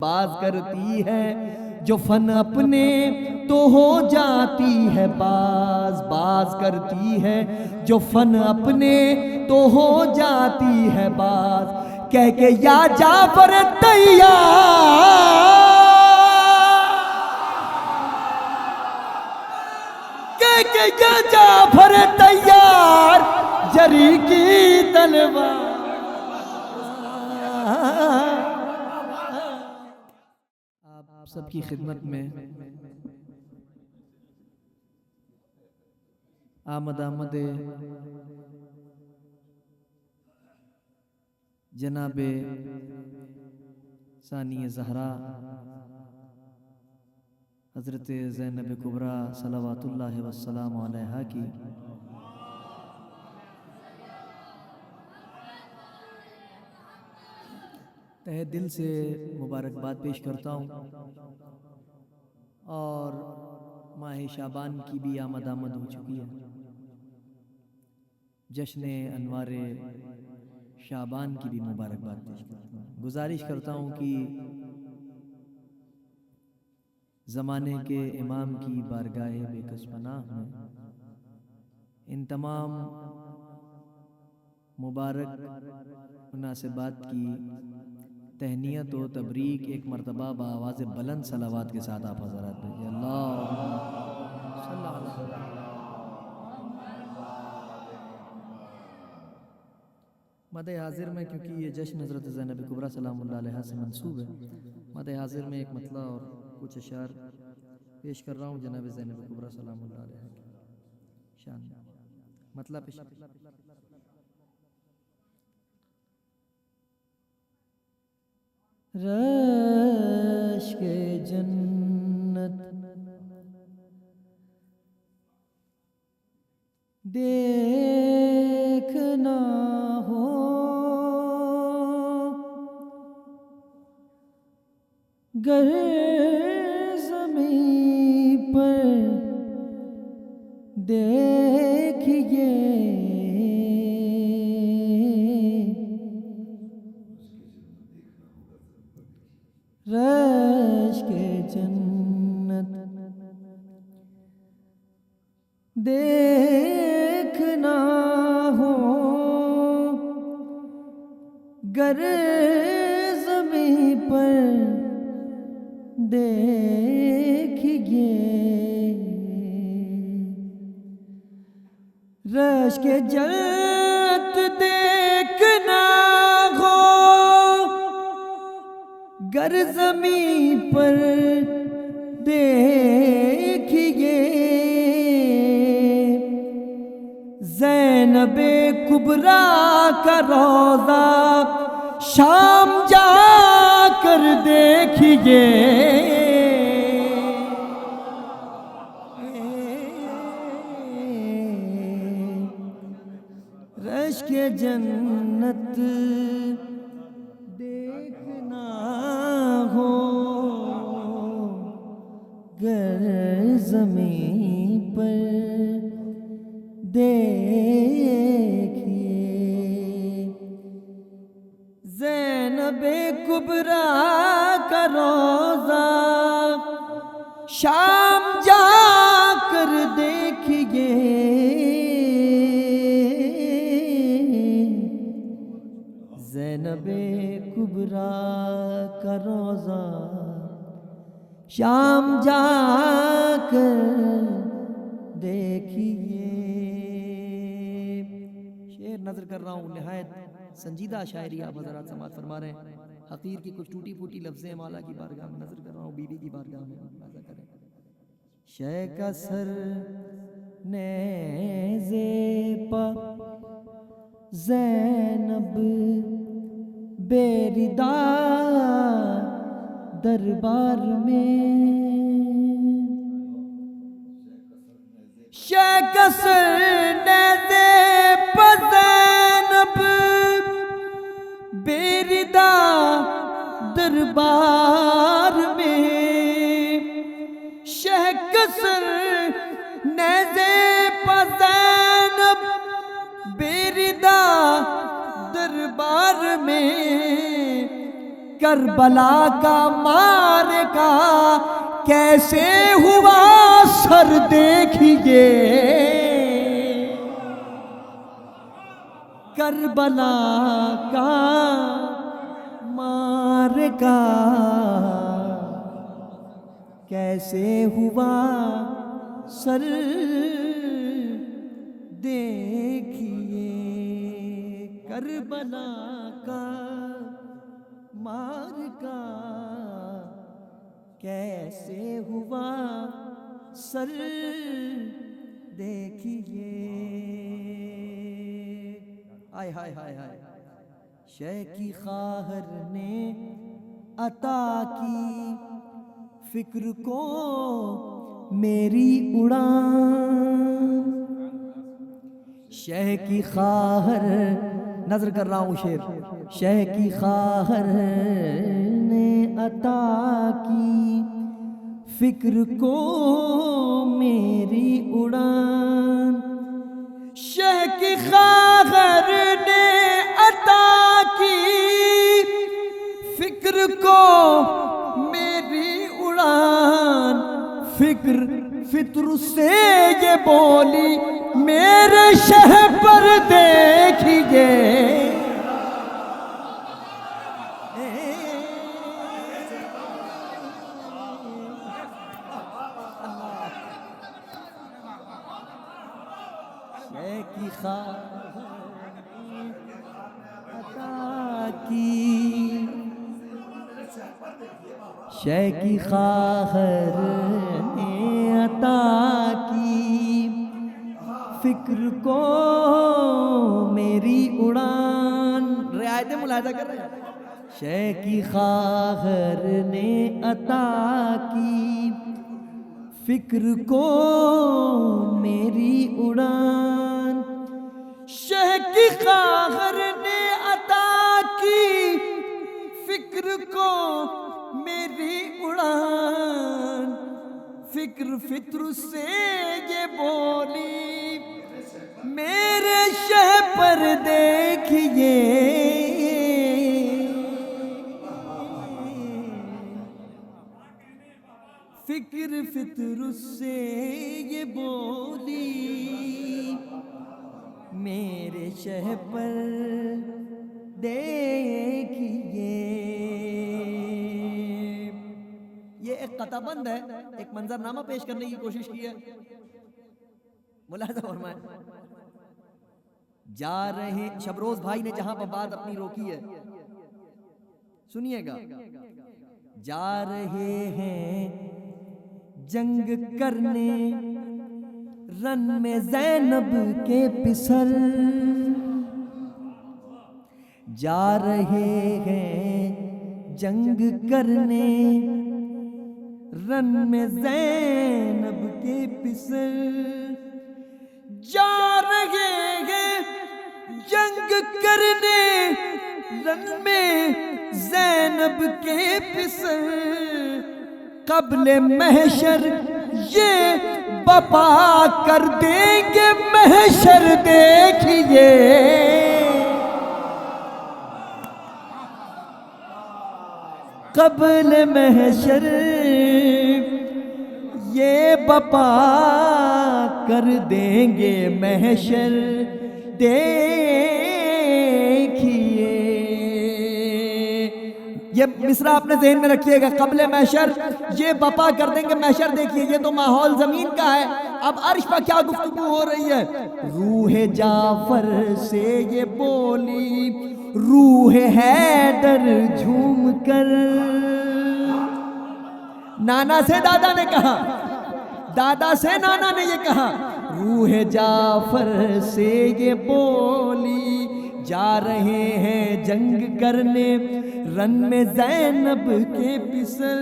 باز کرتی ہے جو فن اپنے تو ہو جاتی ہے باز کرتی ہے جو فن اپنے تو ہو جاتی ہے باز کہہ کے یا جعفر تیار کہہ کے یا جعفر تیار جری کی تلوار آپ سب کی خدمت میں آمد جناب ثانی زہرا حضرت زینب کبریٰ صلوات اللہ والسلام علیہا کی تہ دل سے مبارکباد پیش کرتا ہوں اور ماہ شعبان کی بھی آمد ہو چکی ہے۔ جشن انوار شعبان کی بھی مبارکباد پیش کرتا ہوں۔ گزارش کرتا ہوں کہ زمانے کے امام کی بارگاہ بے کس پناہ میں ان تمام مبارک مناسبات کی تہنیت و تبریک ایک مرتبہ بآواز بلند صلوات کے ساتھ آپ حضرات بھیجیں۔ اللہ صلی اللہ علیہ وسلم۔ مدح حاضر میں کیونکہ یہ جشن حضرت زینب کبریٰ سلام اللہ علیہ سے منسوب ہے، مدح حاضر میں ایک مطلع اور کچھ اشعار پیش کر رہا ہوں جناب زینب کبریٰ سلام اللہ علیہ کی شان میں۔ مطلع پیش رشک جنت دیکھنا ہو گر زمین پر دیکھیے رشک جنت دیکھنا ہو گر زمین پر دیکھیے رشک جنت دیکھنا ہو گر زمین پر دیکھیے زینب کبریٰ کا روضہ شام جا کر دیکھیے رشک جنت دیکھنا ہو گر زمین پر دیکھیے زینب کبریٰ کا روضہ شام جا کر دیکھیے زینب کبریٰ کا روضہ شام جا کر دیکھیے۔ شعر نظر کر رہا ہوں، نہایت سنجیدہ شاعری آپ حضرات سماعت فرما رہے ہیں۔ حقیر کی کچھ ٹوٹی پھوٹی لفظیں مولا کی بارگاہ میں نظر کر رہا ہوں، بی بی کی بارگاہ میں اندازہ کریں۔ شے کا سر نیزے پا زینب بیردہ دربار میں شے کا سر نیزے پا زینب بیردہ دربار میں شہ کا سر نیزے پا زینب بیردہ دربار میں کربلا کا معرکہ کیسے ہوا سر دیکھیے، کربلا کا معرکہ کیسے ہوا سر دیکھیے، کربلا کا معرکہ کیسے ہوا سر دیکھیے۔ ہائے ہائے ہائے ہائے، شے کی خواہر نے عطا کی فکر کو میری اڑان، شے کی خواہر، نظر کر رہا ہوں شعر، شے کی خواہر نے عطا کی فکر کو میری اڑان، شے کی خواہر نے عطا کی فکر کو میری اڑان، فکر فطر سے یہ بولی میرے شہ پر دیکھیے، شے کی خواہر عطا کی، شے کی خواہر نے عطا کی فکر کو میری اڑان، رعایت ملاحظہ کر رہے ہیں، شے کی خواہر نے عطا کی فکر کو میری اڑان، شے کی خواہر نے عطا کی فکر کو میری اڑان، فکر فطر سے یہ بولی میرے شہ پر دیکھیے، فکر فطر سے یہ بولی میرے شہ پر دیکھیے۔ یہ ایک قطع بند ہے، ایک منظرنامہ پیش کرنے کی کوشش کی ہے، ملاحظہ فرمائیں۔ جا رہے شبروز بھائی نے جہاں پر بات اپنی روکی ہے سنیے گا، جا رہے ہیں جنگ کرنے رن میں زینب کے پسر، جا رہے ہیں جنگ کرنے رن میں زینب کے پسر، جا رہے ہیں جنگ کرنے رن میں زینب کے پسر، قبل محشر یہ بپا کر دیں گے محشر دیکھیے، قبل محشر یہ بپا کر دیں گے محشر دیکھیے۔ یہ مصرع اپنے ذہن میں رکھیے گا، قبل محشر یہ بپا کر دیں گے محشر دیکھیے، یہ تو ماحول زمین کا ہے۔ اب عرش پر کیا گفتگو ہو رہی ہے؟ روح جعفر سے یہ بولی روح حیدر جھوم کر، نانا سے دادا نے کہا، دادا سے نانا نے یہ کہا، روح جعفر سے یہ بولی جا رہے ہیں جنگ کرنے رن میں زینب کے پسر،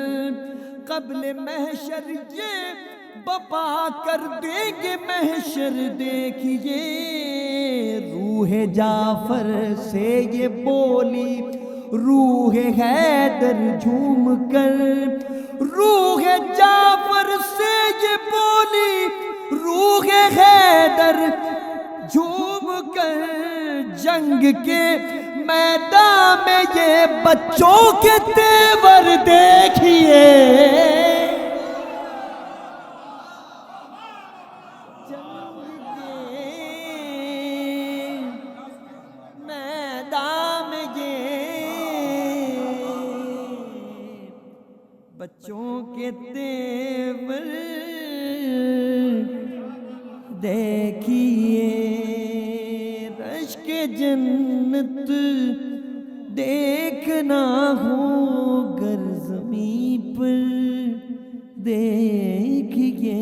قبل محشر یہ بپا کر دیں گے محشر دیکھیے۔ روح جعفر سے یہ بولی روح حیدر جھوم کر، روح جعفر سے یہ بولی روح حیدر جھوم کر، جنگ کے میدان میں یہ بچوں کے تیور دیکھیے، میدان میں یہ بچوں کے تیور دیکھیے، رشک جنت دیکھنا ہو گر زمین پر دیکھیے،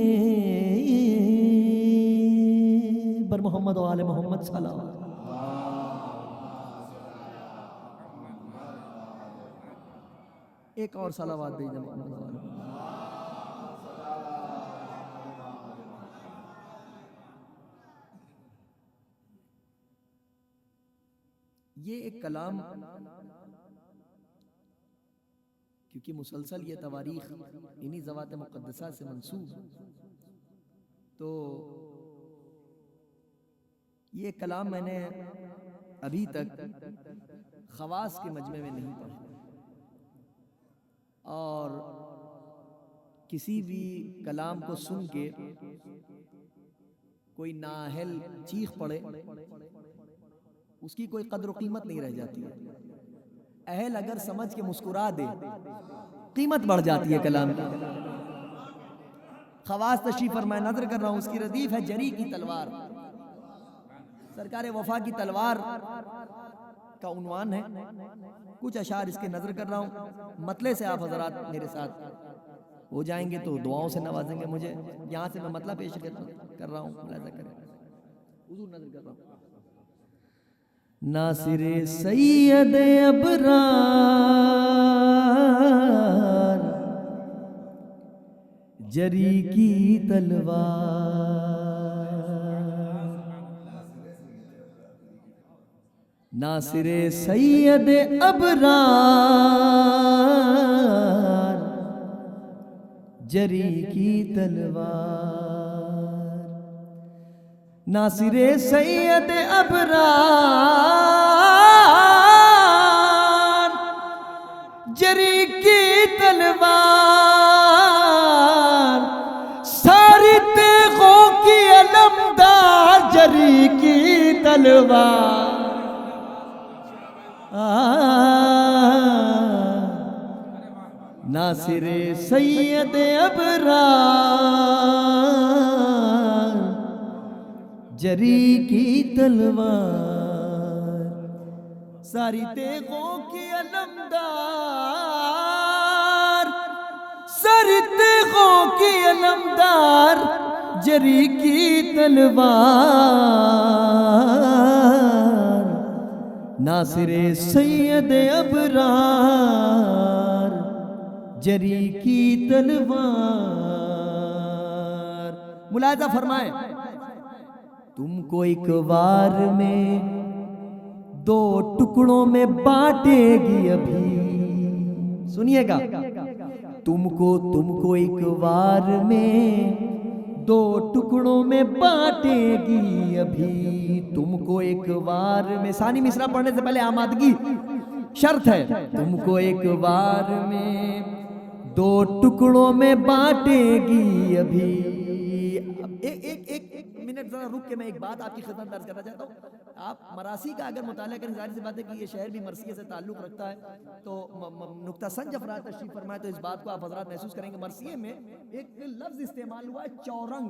بر محمد و آل محمد صلی اللہ علیہ وسلم۔ ایک اور صلوات بھیجنا محمد و آل محمد۔ یہ ایک کلام، کیونکہ مسلسل یہ تواریخ انہی ذوات مقدسہ سے منسوب، تو یہ کلام میں نے ابھی تک خواص کے مجمع میں نہیں پڑھا، اور کسی بھی کلام کو سن کے کوئی نااہل چیخ پڑے اس کی کوئی قدر و قیمت نہیں رہ جاتی ہے، اہل اگر سمجھ کے مسکرا دے قیمت بڑھ جاتی ہے کلام کی۔ خواص تشریف فرمائے، نظر کر رہا ہوں، اس کی ردیف ہے جری کی تلوار، سرکار وفا کی تلوار کا عنوان ہے۔ کچھ اشعار اس کے نظر کر رہا ہوں، مطلع سے آپ حضرات میرے ساتھ ہو جائیں گے تو دعاؤں سے نوازیں گے مجھے۔ یہاں سے میں مطلع پیش کر رہا ہوں، ملاحظہ کریں، حضور نظر کر رہا ہوں۔ ناصر سید ابرار جری کی تلوار، ناصر سید ابرار جری کی تلوار، ناصر سید ابرار جری کی تلوار، ساری تیغوں کی علمدار جری کی تلوار، ناصر سید ابرار جری کی تلوار، ساری تیغوں کی علمدار، ساری تیغوں کی علمدار جری کی تلوار، ناصر سید ابرار جری کی تلوار۔ ملاحظہ فرمائیں، تم کو ایک وار میں دو ٹکڑوں میں بانٹے گی ابھی، سنیے گا، تم کو ایک وار میں دو ٹکڑوں میں بانٹے گی ابھی، تم کو ایک وار میں، ثانی مصرع پڑھنے سے پہلے آمادگی شرط ہے، تم کو ایک وار میں دو ٹکڑوں میں بانٹے گی ابھی۔ ایک منٹ ذرا رک کے میں ایک بات آپ کی خدمت درج کرنا چاہتا ہوں۔ آپ مراسی کا اگر مطالعہ کریں، ظاہر سی بات ہے کہ یہ شہر بھی مرثیے سے تعلق رکھتا ہے، تو نکتہ سنج افراد تشریف فرمائے تو اس بات کو آپ حضرات محسوس کریں گے۔ مرثیے میں ایک لفظ استعمال ہوا ہے چورنگ،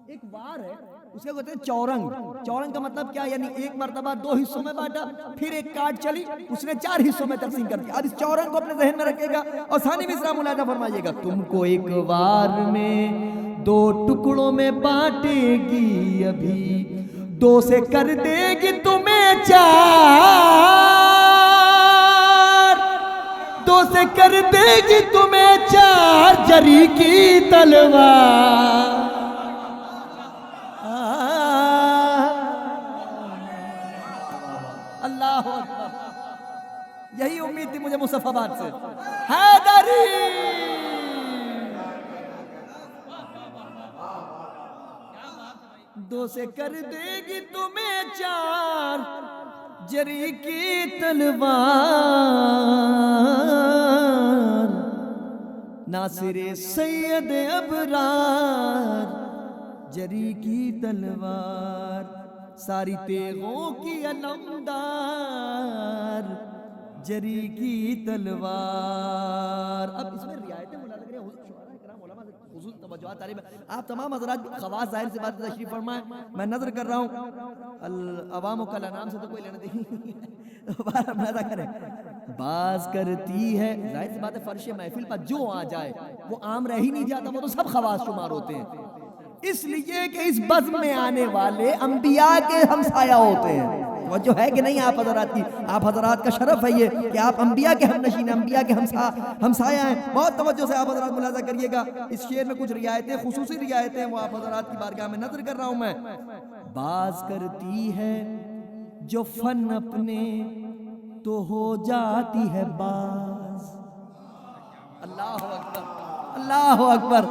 ایک وار ہے، اس کو کہتے ہیں چورنگ۔ چورنگ کا مطلب کیا؟ یعنی ایک مرتبہ دو حصوں میں بانٹا، پھر ایک کاٹ چلی، اس نے چار حصوں میں تقسیم کر دیا۔ اب اس چورنگ کو اپنے ذہن میں رکھے گا اور ثانی مصرع ملاحظہ فرمائیے گا، تم کو ایک وار میں دو ٹکڑوں میں بانٹے گی ابھی، دو سے کر دے گی تمہیں چار، دو سے کر دے گی تمہیں چار جری کی تلوار۔ اللہ اکبر، یہی امید تھی مجھے مصطفیٰ باد سے، حیدری دو سے کر دے گی تمہیں چار جری کی تلوار ناصر سید ابرار، جری کی تلوار ساری تیغوں کی علمدار، جری کی تلوار۔ اب اس میں رعایتیں ملازم کریں، شعراء کرام علماء خصوص توجہات طالب ہے، آپ تمام حضرات خواص ظاہر سے بات تشریف فرمائیں، میں نظر کر رہا ہوں العوام و کالانام سے تو کوئی لینا دیکھی بار اندازہ کریں۔ باز کرتی ہے، ظاہر سی بات ہے فرش محفل پر جو آ جائے وہ عام رہ ہی نہیں جاتا، وہ تو سب خواص شمار ہوتے ہیں، اس لیے کہ اس بزم میں آنے والے انبیاء کے ہمسایہ ہوتے ہیں۔ توجہ ہے کہ نہیں آپ حضرات کی؟ آپ حضرات کا شرف ہے یہ کہ آپ انبیاء کے ہم نشین، انبیاء کے ہمسایہ ہیں۔ بہت توجہ سے آپ حضرات ملاحظہ کریے گا، اس شعر میں کچھ رعایتیں، خصوصی رعایتیں وہ آپ حضرات کی بارگاہ میں نظر کر رہا ہوں میں۔ باز کرتی ہے جو فن اپنے تو ہو جاتی ہے باز۔ اللہ اکبر، اللہ اکبر،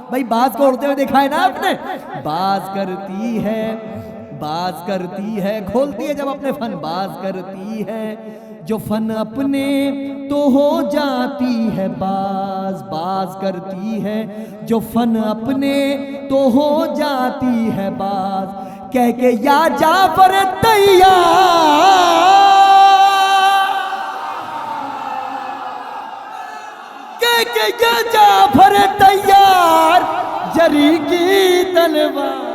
بھائی باز کو اڑتے ہوئے دیکھا ہے نا آپ نے؟ باز کرتی ہے، باز کرتی ہے، کھولتی ہے جب اپنے فن، باز کرتی ہے جو فن اپنے تو ہو جاتی ہے باز، باز کرتی ہے جو فن اپنے تو ہو جاتی ہے باز، کہہ کے یا جعفر تیار، کہہ کے یا جعفر تیار، جری کی تلوار،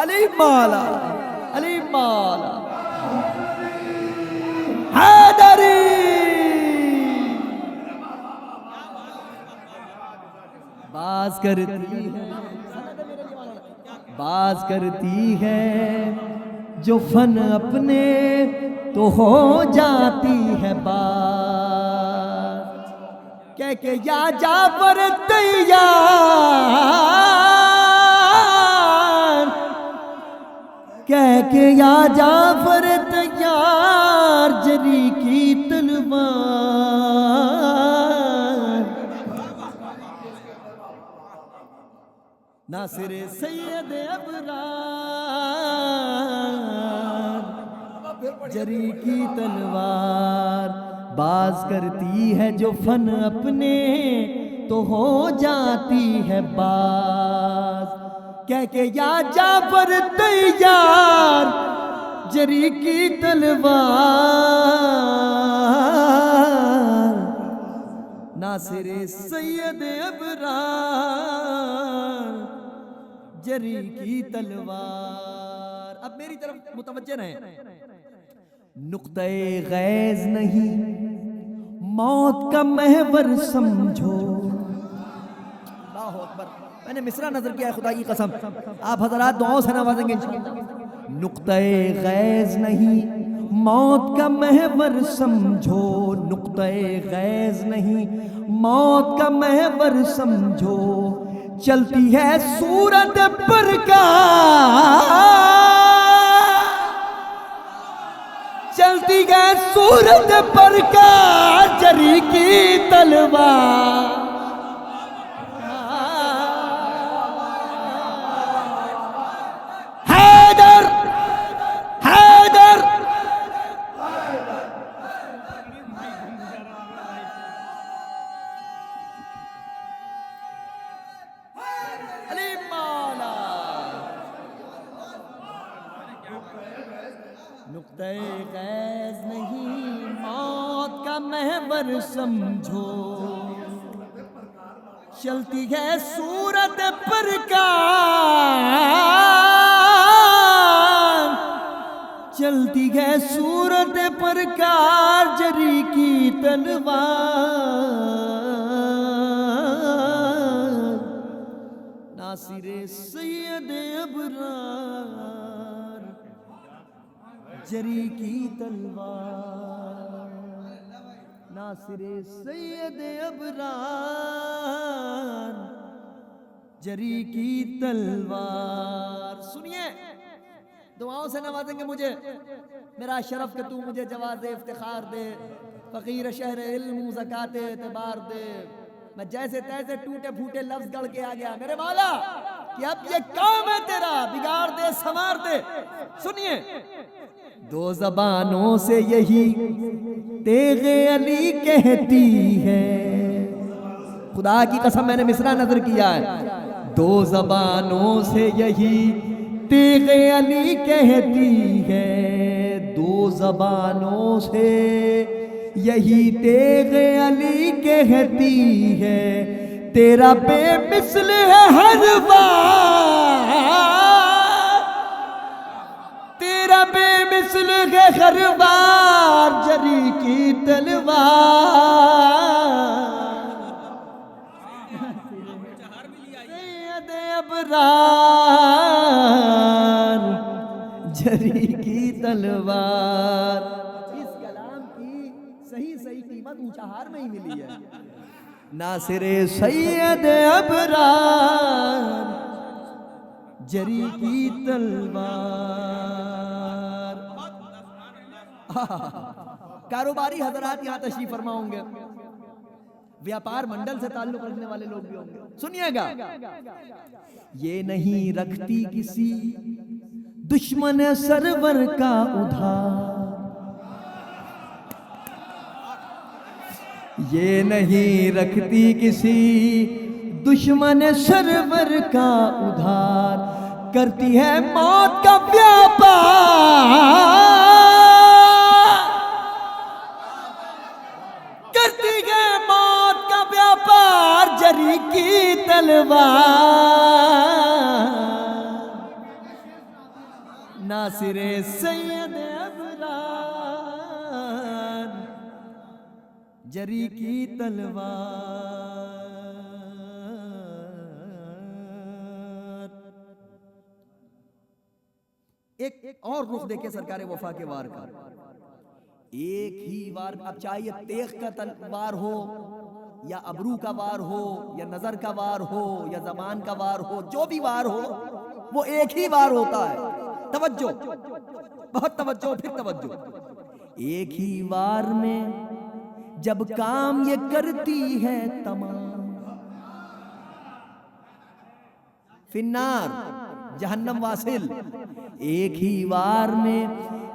علی مولا، علی مولا حیدری، باز کرتی ہے، باز کرتی ہے جو فن اپنے تو ہو جاتی ہے باز، کہہ کہ یا جعفر تیار، کہہ کہ یا جعفر تیار، جری کی تلوار، ناصر سید ابرار، جری کی تلوار، باز کرتی ہے جو فن اپنے تو ہو جاتی ہے باز، کہہ کہ یا جعفر تیار، جری کی تلوار، ناصر سید ابرار، جری کی تلوار۔ اب میری طرف متوجہ رہیں، نقطہ غیظ نہیں موت کا محور سمجھو، اللہ اکبر، میں نے مصرع نظر کیا ہے خدا کی قسم، آپ حضرات دعاؤں سے نوازیں گے انشاءاللہ۔ نقطہ غیظ نہیں موت کا محور سمجھو، نقطہ غیظ نہیں موت کا محور سمجھو، چلتی ہے صورت پر کا، چلتی ہے صورت پر کا، جری کی تلوار، حیدر، حیدر، علی مولا، نقطہ غیظ نہیں موت کا محور سمجھو، چلتی ہے صورت پر کا، چلتی ہے صورت پر کا، جری کی تلوار، ناصر سید ابرار، جری کی تلوار، ناصر سید ابرار، جری کی تلوار۔ سنیے، دعاؤں سے نوازیں گے مجھے، میرا شرف کہ تو مجھے جواز افتخار دے، فقیر شہر علم زکات اعتبار دے، میں جیسے تیسے ٹوٹے پھوٹے لفظ گڑ کے آ گیا میرے مولا کہ اب یہ کام ہے تیرا، بگاڑ دے سنوار دے. سنیے، دو زبانوں سے یہی تیغ علی کہتی ہے. خدا کی قسم میں نے مصرع نظر کیا ہے. دو زبانوں سے یہی تیغ علی کہتی ہے، دو زبانوں سے یہی تیغ علی کہتی ہے. تیرا بے مثل ہے ہر بار، تیرا بے مثل ہے ہر بار جری کی تلوار. سید ابرار جری کی تلوار. اس کلام کی صحیح قیمت اونچہار میں ہی ملی ہے. ناصر سید ابرار جری کی تلوار. کاروباری حضرات یہاں تشریف فرما ہوں گے، ویاپار منڈل سے تعلق رکھنے والے لوگ بھی ہوں گے. سنیے گا، یہ نہیں رکھتی کسی دشمن سرور کا ادھار، یہ نہیں رکھتی کسی دشمن سرور کا ادھار. کرتی ہے موت کا ویاپار، کرتی ہے موت کا ویاپار جری کی تلوار. ناصر سید ابرار جری کی تلوار. ایک اور رخ دیکھیں سرکار وفا کے وار کا. ایک ہی وار، اب چاہیے تیغ کا تلوار ہو یا ابرو کا وار ہو یا نظر کا وار ہو یا زبان کا وار ہو، جو بھی وار ہو وہ ایک ہی وار ہوتا ہے. توجہ، بہت توجہ، پھر توجہ. ایک ہی وار میں جب کام یہ کرتی ہے تمام، فی النار جہنم واصل. ایک ہی وار میں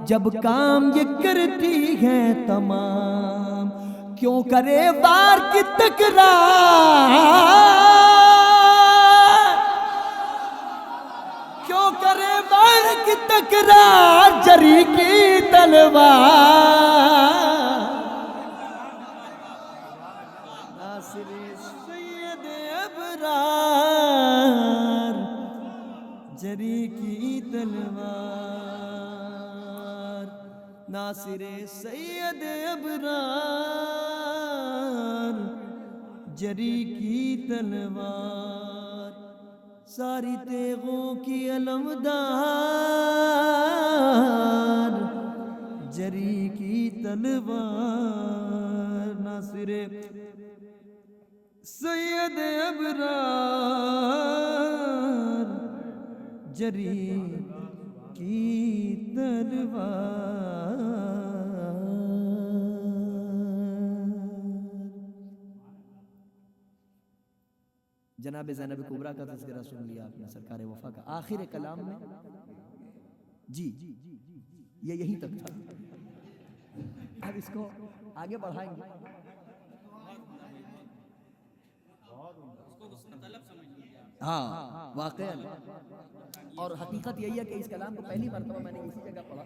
جب کام یہ کرتی ہے تمام، کیوں کرے وار کی تکرار، کیوں کرے وار کی تکرار جری کی تلوار. ناصر سید ابرار جری کی تلوار. ناصر سید ابرار جری کی تلوار. ساری تیغوں کی علمدار جری کی تلوار. ناصر سید ابرار جری کی تلوار. جناب زینب کبریٰ کا تذکرہ سن لیا آپ نے سرکار وفا کا. آخر کلام میں جی یہ یہیں تک تھا. اب اس کو آگے بڑھائیں گے. ہاں واقعا، اور حقیقت یہی ہے کہ اس کلام کو پہلی مرتبہ میں نے اسی جگہ پڑھا.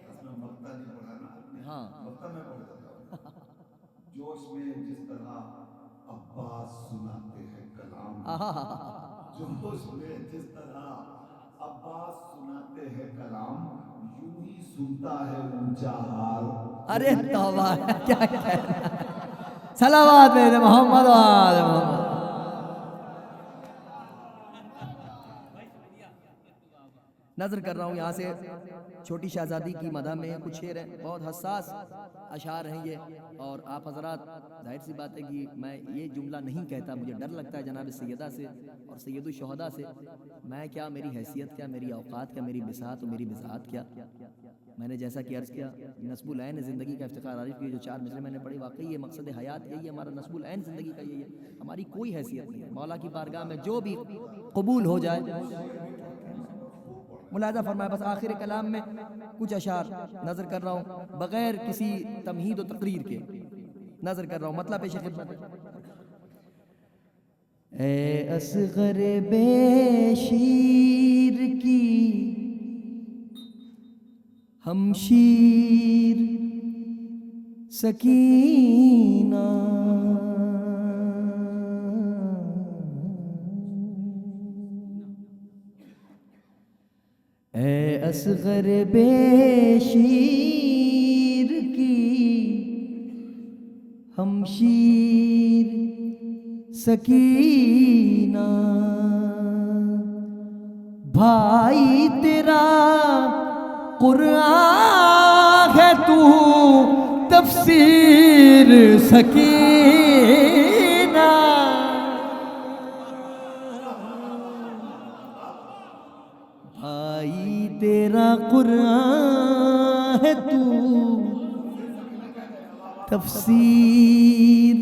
ہاں جوش میں جس طرح عباس سناتے ہیں کلام، جوش میں جس طرح عباس سناتے ہیں کلام، یوں ہی سنتا ہے اونچا ہار. ارے توبہ، کیا کہہ رہا ہے. صلوات میرے محمد و آل محمد. نظر کر رہا ہوں یہاں سے چھوٹی شہزادی کی مدح میں کچھ شعر ہیں، بہت حساس اشعار ہیں یہ. اور آپ حضرات، ظاہر سی بات ہے کہ میں یہ جملہ نہیں کہتا، مجھے ڈر لگتا ہے جناب سیدہ سے اور سید الشہداء سے. میں کیا، میری حیثیت کیا، میری اوقات کیا، میری بساط و میری بذات کیا. میں نے جیسا کہ عرض کیا نصب العین زندگی کا افتخار عارف کی جو 4 مصرے میں نے پڑھی، واقعی یہ مقصد حیات یہی ہے، ہمارا نصب العین زندگی کا یہی ہے، ہماری کوئی حیثیت نہیں ہے، مولا کی بارگاہ میں جو بھی قبول ہو جائے۔ ملاحظہ فرمائے، بس آخر کلام میں کچھ اشعار نظر کر رہا ہوں بغیر کسی تمہید و تقریر کے نظر کر رہا ہوں، مطلب پیش خدمت ہے۔ اے اصغر بے شیر کی ہمشیر سکینہ، اے اصغر بے شیر کی ہمشیر سکینہ، بھائی تیرا قرآن ہے تو تفسیر سکینہ، بھائی تیرا قرآن ہے تو تفسیر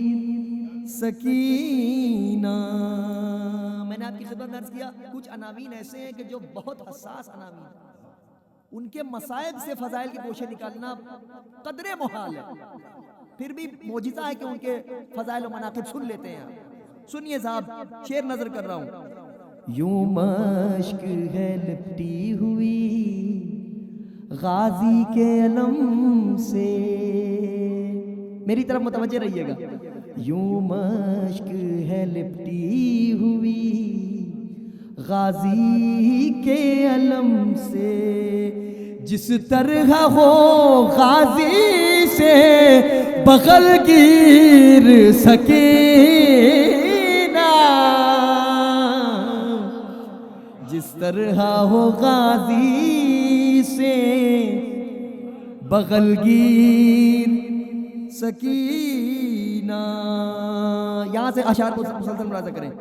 سکینہ۔ میں نے آپ کی خدمت میں عرض کیا کچھ عناوین ایسے ہیں کہ جو بہت حساس عناوین ہیں، ان کے مصائب سے فضائل کی گوشے نکالنا قدر محال ہے، پھر بھی معجزہ ہے کہ ان کے فضائل و مناقب سن لیتے ہیں۔ سنیے صاحب، شعر نظر کر رہا ہوں۔ یوں مشک ہے لپٹی ہوئی غازی کے علم سے، میری طرف متوجہ رہیے گا، یوں مشک ہے لپٹی ہوئی غازی کے علم سے، جس طرح ہو غازی سے بغل گیر سکینہ، جس طرح ہو غازی سے بغل گیر سکینہ۔ یہاں سے اشعار کو مسلسل ملاحظہ کریں۔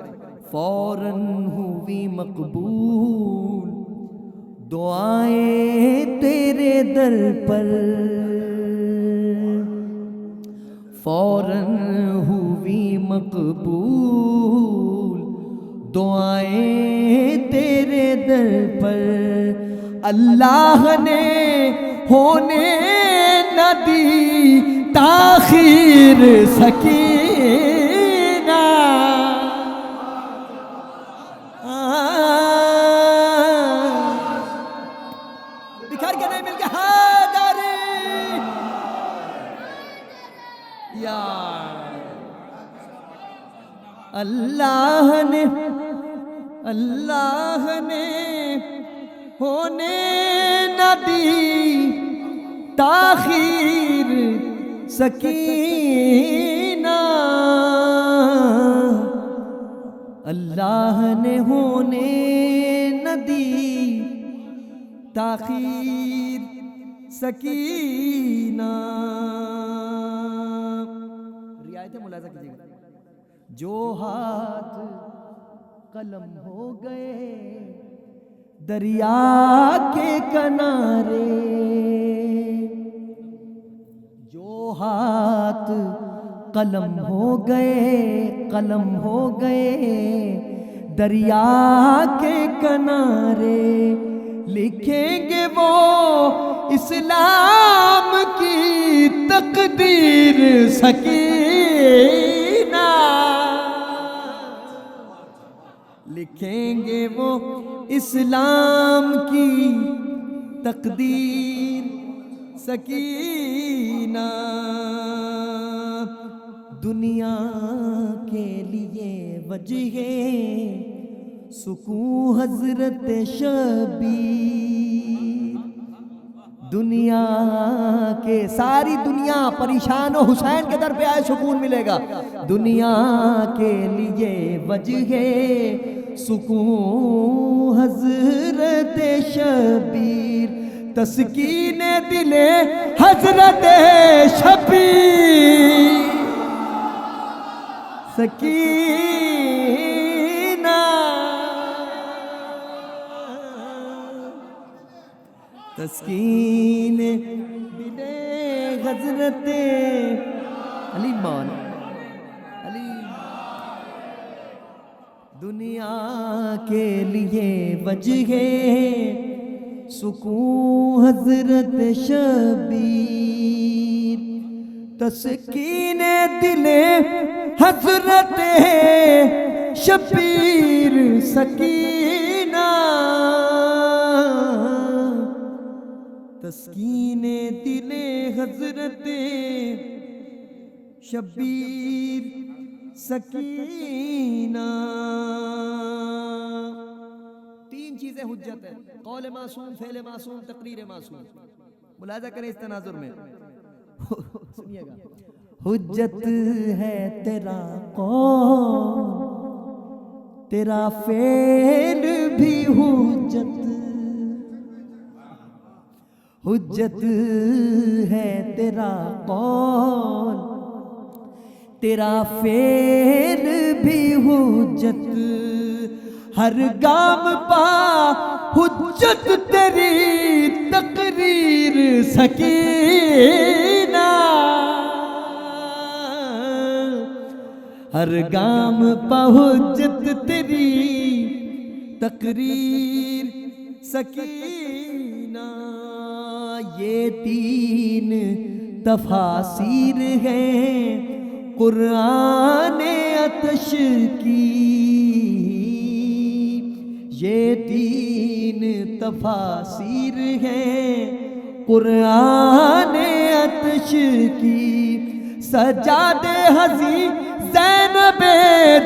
فوراً ہوئی مقبول دعائیں تیرے در پر، فوراً ہوئی مقبول دعائیں تیرے در پر، اللہ نے ہونے نہ دی تاخیر سکینہ، بکھر کے نہیں مل کے حیدری یا اللہ نے ہونے نہ دی تاخیر سکینہ، اللہ نے ہونے نہ دی تاخیر سکینہ۔ رعایت ملاحظہ کیجیے گا، جو ہاتھ قلم ہو گئے دریا کے کنارے، جو ہاتھ قلم ہو گئے دریا کے کنارے، لکھیں گے وہ اسلام کی تقدیر سکینہ، لکھیں گے وہ اسلام کی تقدیر سکینہ۔ دنیا کے لیے وجہ سکون حضرت شبیر، دنیا کے ساری دنیا پریشان ہو حسین کے در پہ آئے سکون ملے گا، دنیا کے لیے وجہ سکون حضرت شبیر، تسکین دل حضرت شبیر سکینہ، تسکین حضرت علی مولا علی. دنیا کے لیے وجہ سکون حضرت شبیر، تسکین دل حضرت شبیر سکینہ، تسکین دل حضرت شبیر سکینہ. تین چیزیں حجت ہیں: قول معصوم، فعل معصوم، تقریر معصوم. ملاحظہ کریں اس تناظر میں. سنیے گا. حجت ہے تیرا قول، تیرا فعل بھی حجت. حجت ہے تیرا قول، تیرا فعل بھی حجت. ہر گام پا حجت تیری تقریر سکینہ. ہر گام پا حجت تیری تقریر سکینہ. یہ تین تفاسیر ہیں قرآن عطش کی. یہ تین تفاسیر ہیں قرآن عطش کی. سجاد حزین زینب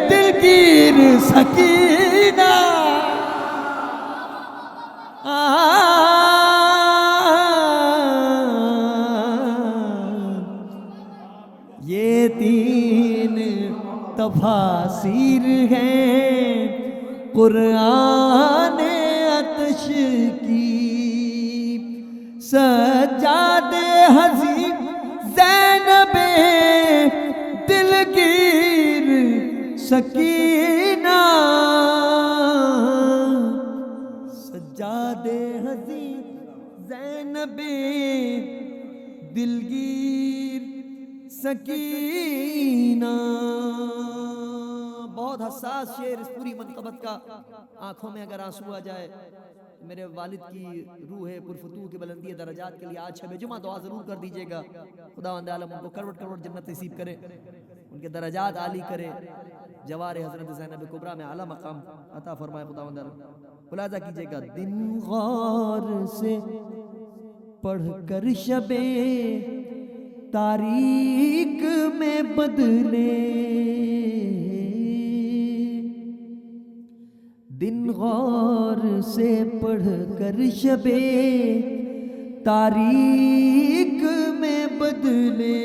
دلگیر سکینہ. یہ تین تفاسیر ہیں قرآن عطش کی. سجاد حزین زینب دلگیر سکینہ. سجاد حزین زینب دلگیر سکینہ. بہت حساس شعر. اس پوری منقبت کا آنکھوں میں اگر آنسو آ جائے، میرے والد کی روح پرفتوح کی بلندی درجات کے لیے آج شب جمعہ دعا ضرور کر دیجئے گا. خداوند عالم ان کو کروڑ کروڑ جنت نصیب کرے، ان کے درجات عالی کرے، جوار حضرت زینب کبریٰ میں اعلیٰ مقام عطا فرمائے. خداوند عالم ملاحظہ کیجئے گا. دن غور سے پڑھ کر شب تاریک میں بدلے، دن غور سے پڑھ کر شب تاریک میں بدلے.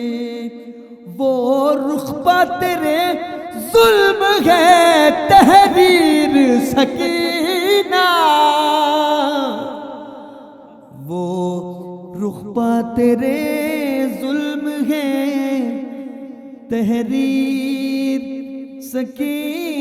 وہ رخ پا تیرے ظلم ہے تحریر سکینہ. وہ رخ پا تیرے ظلم ہے تحریر سکینہ.